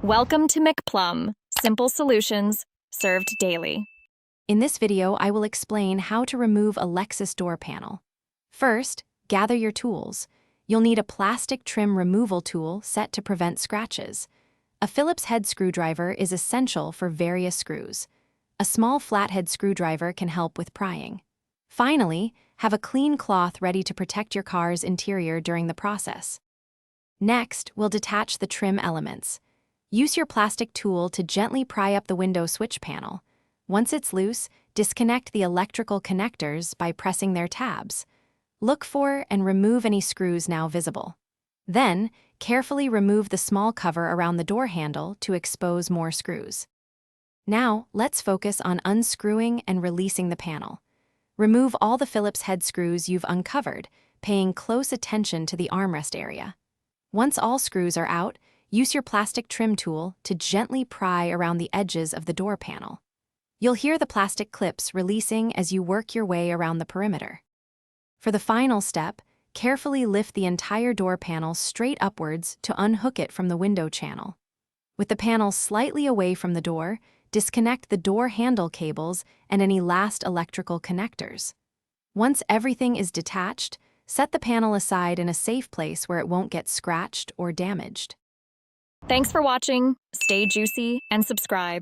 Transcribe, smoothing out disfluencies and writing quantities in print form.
Welcome to McPlum, simple solutions served daily. In this video, I will explain how to remove a Lexus door panel. First, gather your tools. You'll need a plastic trim removal tool set to prevent scratches. A Phillips head screwdriver is essential for various screws. A small flathead screwdriver can help with prying. Finally, have a clean cloth ready to protect your car's interior during the process. Next, we'll detach the trim elements. Use your plastic tool to gently pry up the window switch panel. Once it's loose, disconnect the electrical connectors by pressing their tabs. Look for and remove any screws now visible. Then, carefully remove the small cover around the door handle to expose more screws. Now, let's focus on unscrewing and releasing the panel. Remove all the Phillips head screws you've uncovered, paying close attention to the armrest area. Once all screws are out, use your plastic trim tool to gently pry around the edges of the door panel. You'll hear the plastic clips releasing as you work your way around the perimeter. For the final step, carefully lift the entire door panel straight upwards to unhook it from the window channel. With the panel slightly away from the door, disconnect the door handle cables and any last electrical connectors. Once everything is detached, set the panel aside in a safe place where it won't get scratched or damaged. Thanks for watching. Stay juicy and subscribe.